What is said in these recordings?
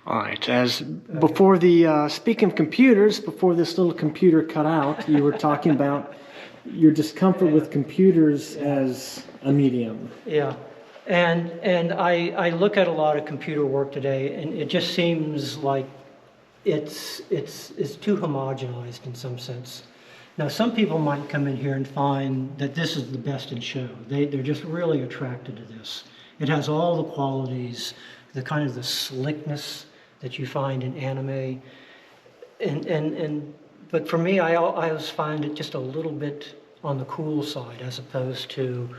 All right. As before the speaking of computers, before this little computer cut out, you were talking about your discomfort with computers as a medium. Yeah, and I look at a lot of computer work today, and it just seems like it's too homogenized in some sense. Now, some people might come in here and find that this is the best in show. They're just really attracted to this. It has all the qualities, the kind of the slickness that you find in anime, but for me, I always find it just a little bit on the cool side, as opposed to,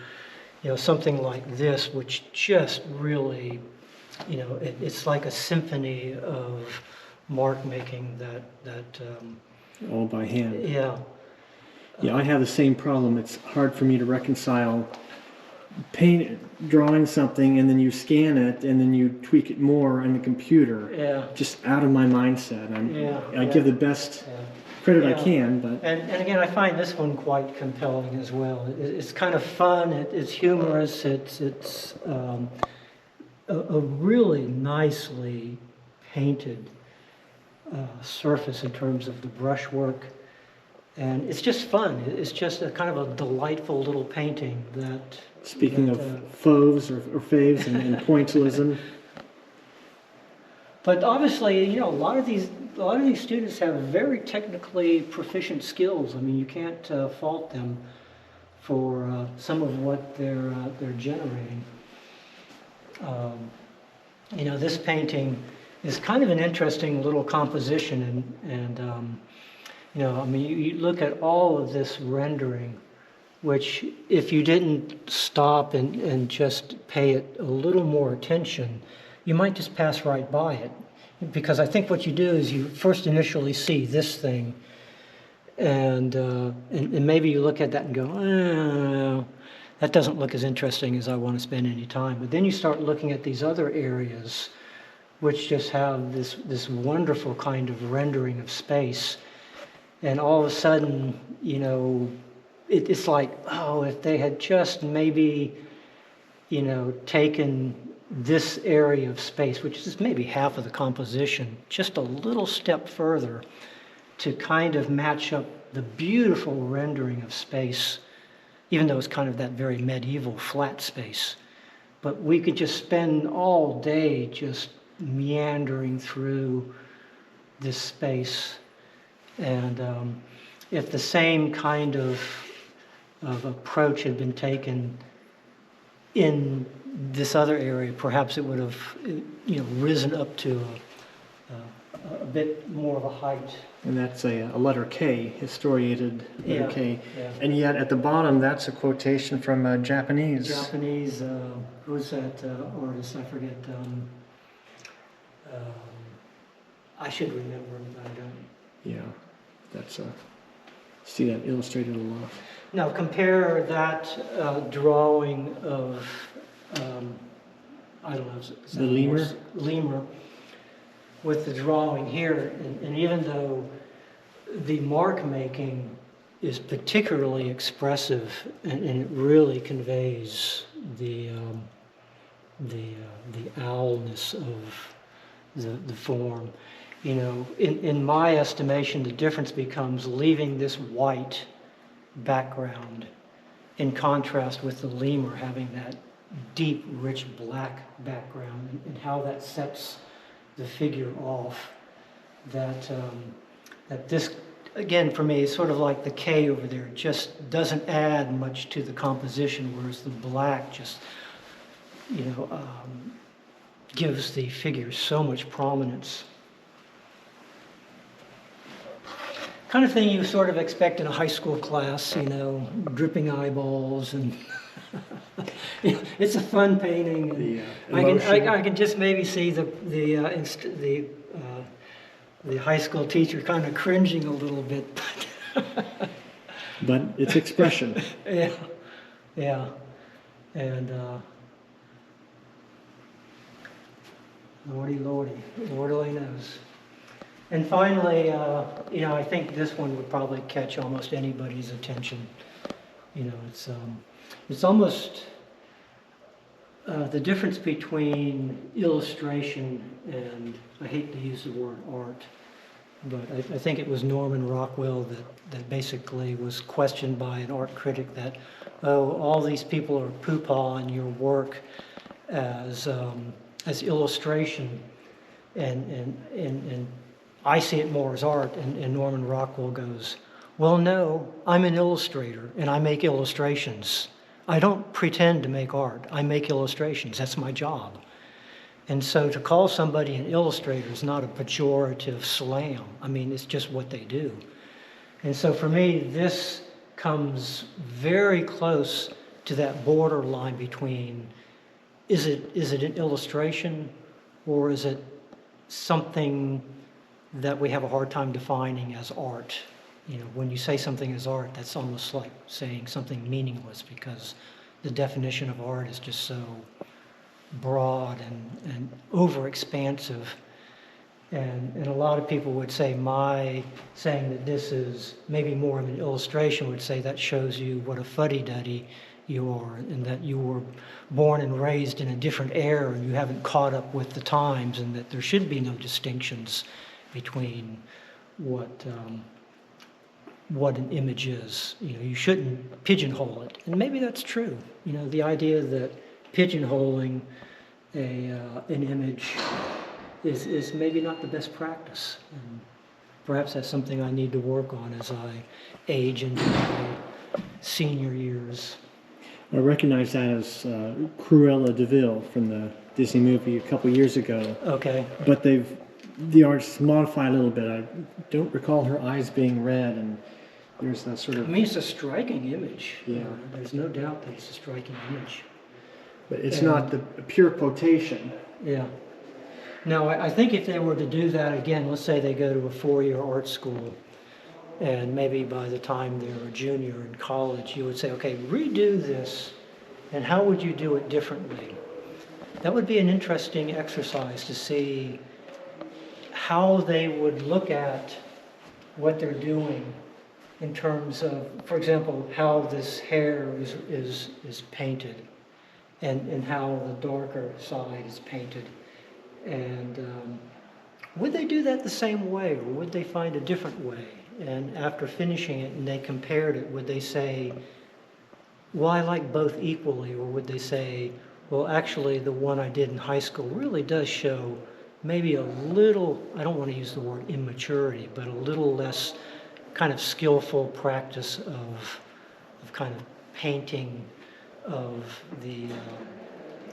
something like this, which just really, it's like a symphony of mark making that All by hand. yeah. Yeah, I have the same problem. It's hard for me to reconcile drawing something and then you scan it and then you tweak it more in the computer. Yeah. Just out of my mindset. I give the best credit I can, but and again, I find this one quite compelling as well. It's kind of fun. It's humorous. It's a really nicely painted surface in terms of the brushwork. And it's just fun. It's just a kind of a delightful little painting that... Speaking of fauves or faves and pointillism. But obviously, a lot of these students have very technically proficient skills. I mean, you can't fault them for some of what they're generating. This painting is kind of an interesting little composition, and you look at all of this rendering, which if you didn't stop and just pay it a little more attention, you might just pass right by it. Because I think what you do is you first initially see this thing, and maybe you look at that and go, that doesn't look as interesting as I want to spend any time. But then you start looking at these other areas, which just have this wonderful kind of rendering of space. And all of a sudden, it's like, if they had just maybe, taken this area of space, which is maybe half of the composition, just a little step further to kind of match up the beautiful rendering of space, even though it's kind of that very medieval flat space. But we could just spend all day just meandering through this space. And if the same kind of approach had been taken in this other area, perhaps it would have, risen up to a bit more of a height. And that's a letter K, historiated letter K. Yeah. And yet at the bottom, that's a quotation from Japanese. Japanese, who's that artist? I forget. I should remember him, but I don't. Yeah, that's see that illustrated a lot. Now compare that drawing of, I don't know, is the lemur? Lemur, with the drawing here, and even though the mark making is particularly expressive, and it really conveys the owlness of the form. In my estimation, the difference becomes leaving this white background in contrast with the lemur having that deep, rich black background, and how that sets the figure off. That this, again, for me, is sort of like the K over there. It just doesn't add much to the composition, whereas the black just, gives the figure so much prominence. Kind of thing you sort of expect in a high school class, dripping eyeballs, and it's a fun painting. I can just maybe see the high school teacher kind of cringing a little bit. But it's expression. Yeah, and Lordy only knows. And finally, I think this one would probably catch almost anybody's attention. It's almost The difference between illustration and, I hate to use the word art, but I think it was Norman Rockwell that basically was questioned by an art critic that, oh, all these people are poo-pawing your work as illustration, and I see it more as art. And Norman Rockwell goes, well, no, I'm an illustrator and I make illustrations. I don't pretend to make art. I make illustrations. That's my job. And so to call somebody an illustrator is not a pejorative slam. I mean, it's just what they do. And so for me, this comes very close to that borderline between is it an illustration or is it something that we have a hard time defining as art? You know, when you say something is art, that's almost like saying something meaningless, because the definition of art is just so broad and over-expansive. And a lot of people would say my saying that this is maybe more of an illustration would say that shows you what a fuddy-duddy you are, and that you were born and raised in a different era and you haven't caught up with the times, and that there should be no distinctions between what an image is. You know, you shouldn't pigeonhole it. And maybe that's true. You know, the idea that pigeonholing an image is maybe not the best practice. And perhaps that's something I need to work on as I age into my senior years. I recognize that as Cruella de Vil from the Disney movie a couple years ago. Okay. But the art's modified a little bit. I don't recall her eyes being red, and there's that sort of... I mean, it's a striking image. Yeah. There's no doubt that it's a striking image. But it's not the pure quotation. Yeah. No, I think if they were to do that again, let's say they go to a 4-year art school, and maybe by the time they're a junior in college, you would say, okay, redo this, and how would you do it differently? That would be an interesting exercise to see how they would look at what they're doing in terms of, for example, how this hair is painted, and how the darker side is painted. And would they do that the same way, or would they find a different way? And after finishing it and they compared it, would they say, well, I like both equally? Or would they say, well, actually, the one I did in high school really does show maybe a little, I don't want to use the word immaturity, but a little less kind of skillful practice of kind of painting of the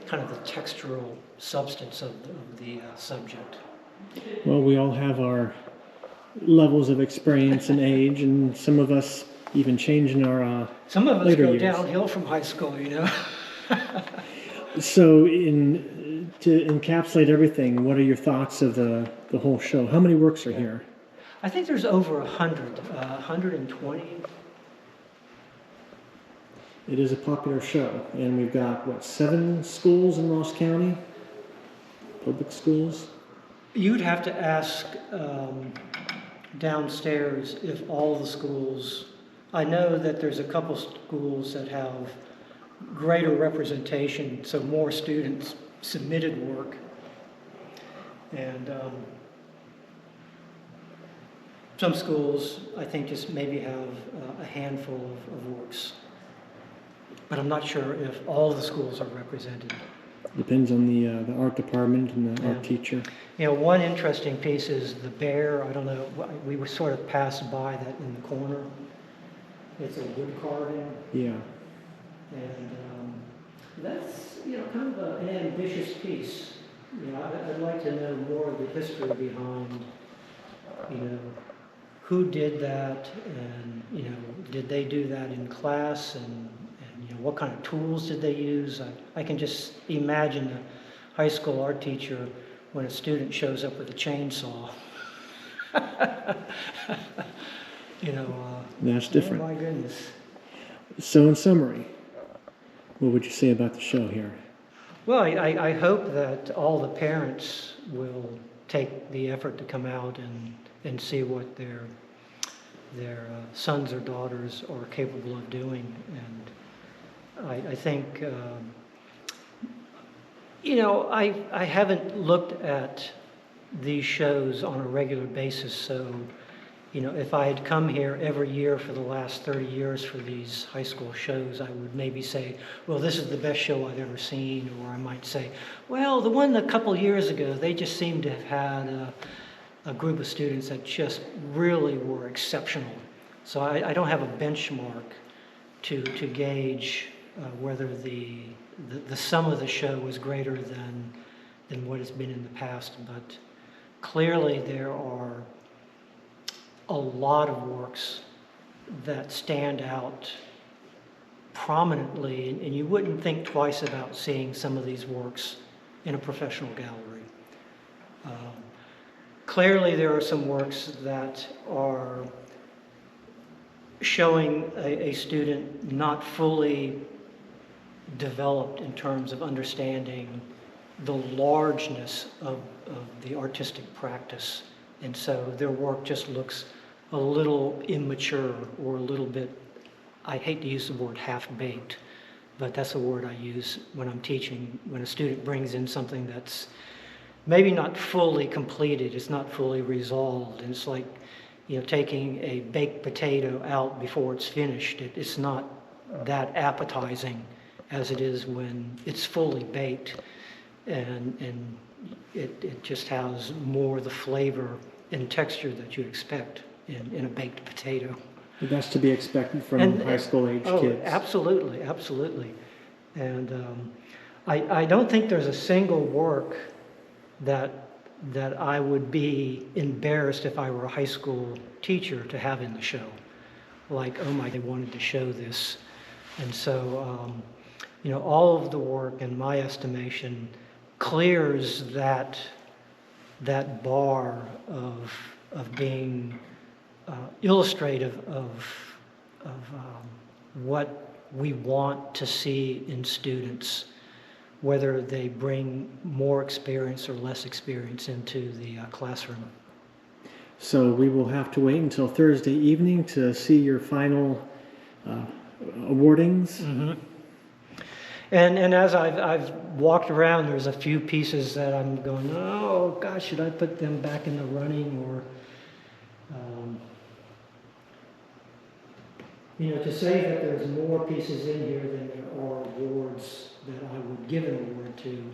kind of the textural substance of the subject. Well, we all have our levels of experience and age, and some of us even change in our some of us later go years. Downhill from high school, you know. So, to encapsulate everything, what are your thoughts of the whole show? How many works are here? I think there's over 100, 120. It is a popular show, and we've got, 7 schools in Ross County? Public schools? You'd have to ask downstairs if all the schools, I know that there's a couple schools that have greater representation, so more students submitted work. And some schools, I think, just maybe have a handful of works. But I'm not sure if all the schools are represented. Depends on the art department and the art teacher. You know, one interesting piece is the bear. I don't know, we were sort of passed by that in the corner. It's a wood carving. Yeah. And that's, you know, kind of an ambitious piece. You know, I'd like to know more of the history behind, you know, who did that, and, you know, did they do that in class, and you know, what kind of tools did they use? I can just imagine a high school art teacher when a student shows up with a chainsaw. You know, that's different. Oh my goodness. So in summary, what would you say about the show here? Well, I hope that all the parents will take the effort to come out and see what their sons or daughters are capable of doing. And I think You know, I haven't looked at these shows on a regular basis, so, you know, if I had come here every year for the last 30 years for these high school shows, I would maybe say, well, this is the best show I've ever seen, or I might say, well, the one a couple years ago, they just seemed to have had a group of students that just really were exceptional. So I don't have a benchmark to gauge whether the sum of the show was greater than what it's been in the past, but clearly there are a lot of works that stand out prominently, and you wouldn't think twice about seeing some of these works in a professional gallery. Clearly there are some works that are showing a student not fully developed in terms of understanding the largeness of the artistic practice. And so their work just looks a little immature or a little bit, I hate to use the word half-baked, but that's a word I use when I'm teaching, when a student brings in something that's maybe not fully completed, it's not fully resolved. And it's like, you know, taking a baked potato out before it's finished. It's not that appetizing as it is when it's fully baked, and it just has more of the flavor and texture that you'd expect in a baked potato. That's to be expected from high school age kids. Absolutely, absolutely. And I don't think there's a single work that I would be embarrassed if I were a high school teacher to have in the show. Like, oh my, they wanted to show this. And so, you know, all of the work, in my estimation, clears that bar of being illustrative of what we want to see in students, whether they bring more experience or less experience into the classroom. So we will have to wait until Thursday evening to see your final awardings. Mm-hmm. And as I've walked around, there's a few pieces that I'm going, oh gosh, should I put them back in the running? Or, you know, to say that there's more pieces in here than there are awards that I would give an award to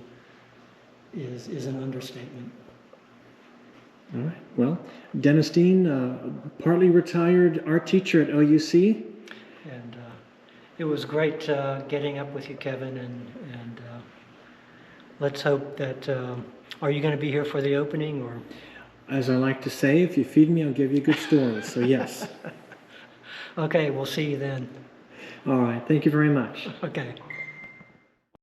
is an understatement. All right. Well, Dennis Deane, partly retired art teacher at OUC. And it was great getting up with you, Kevin, and let's hope that, are you going to be here for the opening? Or? As I like to say, if you feed me, I'll give you good stories, so yes. Okay, we'll see you then. All right, thank you very much. Okay.